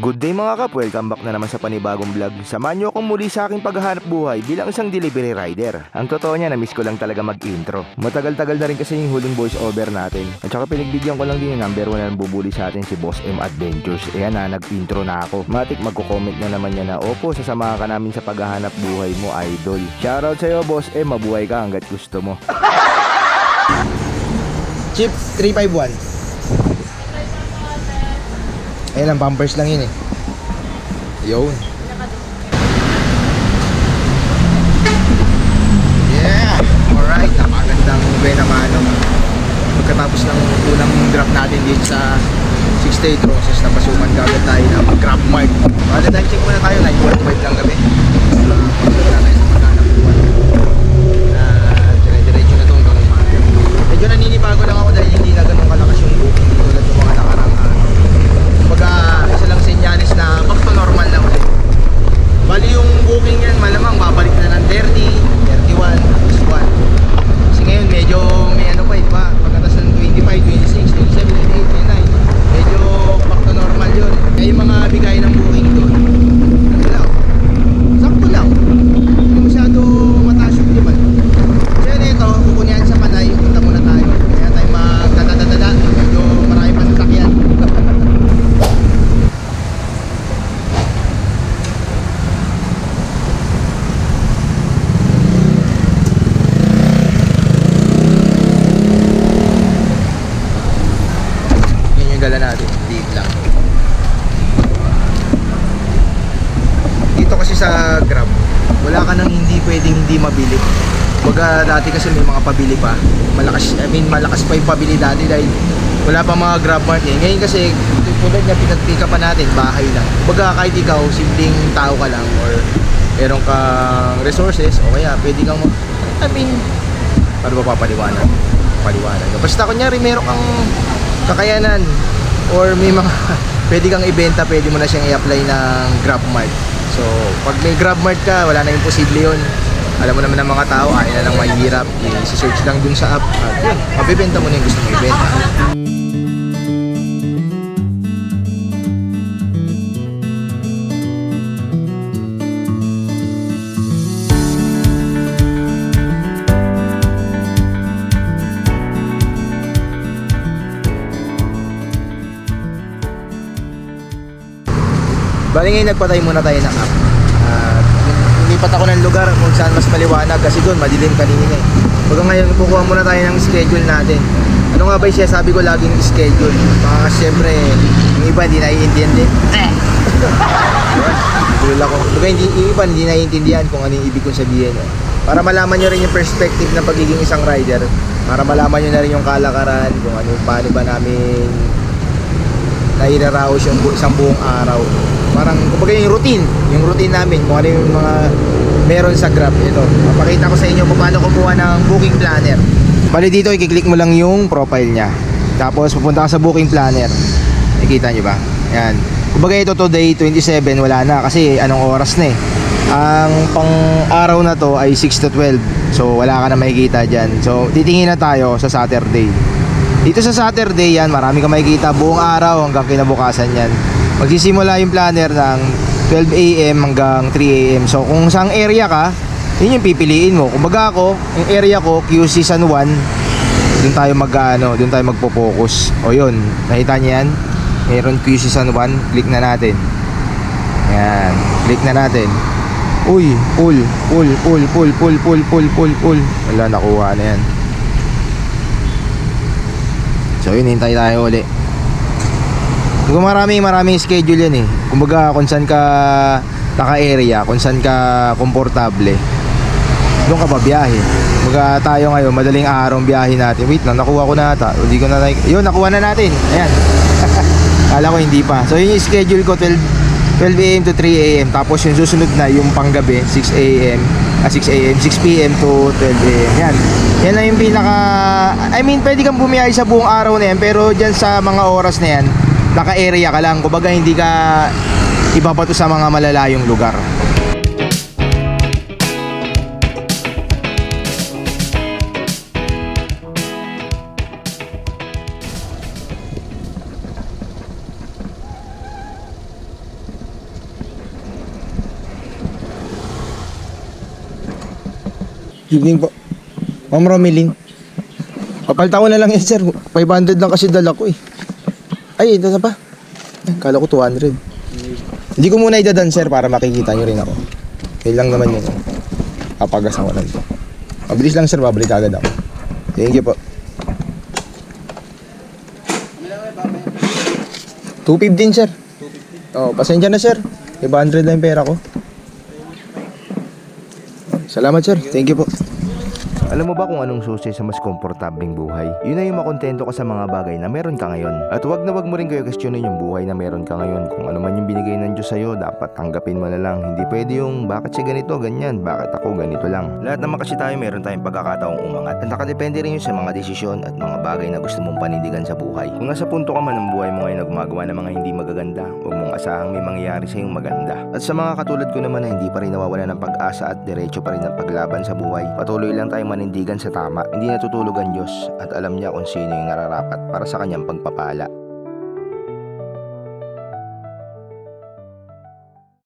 Good day mga kap, welcome back na naman sa panibagong vlog. Samahan nyo akong muli sa aking paghahanap buhay bilang isang delivery rider. Ang totoo niya, na-miss ko lang talaga mag-intro. Matagal-tagal na rin kasi yung huling voice over natin. At saka pinagbigyan ko lang din yung number 1 na bubuli sa atin, si Boss M Adventures. Ayan na, nag-intro na ako. Matik magko-comment na naman niya na, opo, sasamahan ka namin sa paghahanap buhay mo, idol. Shoutout sa'yo Boss M, mabuhay ka hanggat gusto mo. Chip 351. Ayan ang bumpers lang yun eh. Yun. Yeah! Alright, napakagandang buena mano. Pagkatapos ng unang drop natin dito sa 6-day process na pasukan kagad tayo ng Grab Mart. Kada time check muna tayo, 9:45 lang gabi. Pagkatapos na tayo sa paghanap buwan. Dire-diretso na ito hanggang umaga. Medyo naninibago lang ako dahil hindi na ganun kalakas yung booking dito ulit yung mga nakarang kumbaga isa lang senyalis na back to normal na ulit. Bali yung booking yan malamang babalik na ng 30, 31, 1. Kasi ngayon medyo may ano pa eh, diba? Pagkatas ng 25, 26, 27, 28, 29 medyo back to normal yun. Kaya yung mga bigay ng booking doon ano lang, sakto lang, hindi masyado mataas yung demand. Kaya nito, kukunin sa Panay, punta muna tayo. Kaya tayo magdadadadada, medyo marami pa sasakyan. Dala natin, liit lang. Dito kasi sa Grab, wala ka nang hindi pwedeng hindi mabili. Baga dati kasi may mga pabili pa. Malakas pa yung pabili dati dahil wala pa mga Grab Mart eh. Ngayon kasi tulad niya pinag-pick up pa natin, bahay lang. Baga kahit ikaw, simpleng tao ka lang or meron kang resources o kaya pwede kang paano ba papaliwanag? Basta kunyari meron kang kakayanan or may mga pwede kang ibenta, pwede mo na siyang i-apply ng Grab Mart. So pag may Grab Mart ka, wala na imposible yun. Alam mo naman ng mga tao, ayaw na lang mahirap, i-search lang dun sa app at yun, mabibenta mo na yung gusto mong ibenta. Bali ngayon nagpatay muna tayo ng app. Lumipat ako ng lugar kung saan mas maliwanag kasi doon madilim kanina eh. Baga ngayon kukuha muna tayo ng schedule natin. Ano nga ba yung sabi ko laging schedule? Baka siyempre yung iba hindi naiintindihan. Tulad ako. Baga yung iba hindi naiintindihan kung ano yung ibig kong sabihin. Para malaman nyo rin yung perspective ng pagiging isang rider. Para malaman nyo na rin yung kalakaran kung ano, paano ba namin nairaraos yung isang buong araw. Parang kumbaga yung routine namin kung ano yung mga meron sa Grab. Ito, mapakita ko sa inyo kung paano kumuha ng booking planner. Bali dito, i-click mo lang yung profile niya. Tapos pupunta ka sa booking planner. Nakikita nyo ba? Ayan. Kumbaga ito today 27, wala na kasi anong oras na eh. Ang pang araw na to ay 6 to 12. So wala ka na makikita dyan. So titingin na tayo sa Saturday. Dito sa Saturday yan, marami ka makikita buong araw hanggang kinabukasan yan. Magsisimula yung planner ng 12 AM hanggang 3 AM. So kung saang area ka, yun yung pipiliin mo. Kumbaga ako, yung area ko, QC San Juan, doon tayo magpo-focus. O yun, nakita niyo yan? Meron QC San Juan, click na natin. Yan, click na natin. Uy, pull. Wala, nakuha na yan. So yun, hintay tayo uli. Kung maraming schedule yan eh. Kumbaga kung saan ka naka-area, kung saan ka komportable, doon ka babiyahe. Kumbaga tayo ngayon, madaling araw biyahe natin. Wait lang, nakuha ko na ata. Hindi ko na yun, nakuha na natin. Ayan. Kala ko hindi pa. So yun yung schedule ko, 12 AM to 3 AM. Tapos yung susunod na yung panggabi, 6 PM to 12 AM. Yan. Yan lang yung pinaka, pwede kang bumiyahe sa buong araw na yan, pero dyan sa mga oras na yan, naka-area ka lang. Kumbaga hindi ka ibabato sa mga malalayong lugar. Evening po. Ma'am Romeline. Papalta ko na lang yan, sir. 500 lang kasi dala ko eh. Ay, ito na pa. Ay, kala ko 200. Hindi ko muna idadan, sir, para makikita nyo rin ako. Yun lang naman yun. Papagasan ko lang ito. Mabilis lang, sir. Babalik agad ako. Thank you po. 215, sir. Oh, pasensya na, sir. 500 lang yung pera ko. Salamat, sir. Thank you po. Alam mo ba kung anong susi sa mas komportabling buhay? Yun na yung makontento ka sa mga bagay na meron ka ngayon. At wag mo rin kayo questionin yung buhay na meron ka ngayon. Kung ano man yung binigay ng Diyos sa'yo, dapat tanggapin mo na lang. Hindi pwede yung bakit siya ganito, ganyan, bakit ako ganito lang. Lahat naman kasi tayo meron tayong pagkakataong umangat. At nakadepende rin yun sa mga desisyon at mga bagay na gusto mong panindigan sa buhay. Kung nasa punto ka man ng buhay mo ngayon na gumagawa ng mga hindi magaganda, huwag mong asahang may mangyayari sa yung maganda. At sa mga katulad ko naman na hindi pa rin nawawala ng pag-asa at diretso pa rin ang paglaban sa buhay, patuloy lang tayong manindigan sa tama. Hindi natutulog ang Diyos at alam niya kung sino yung nararapat para sa kanyang pagpapala.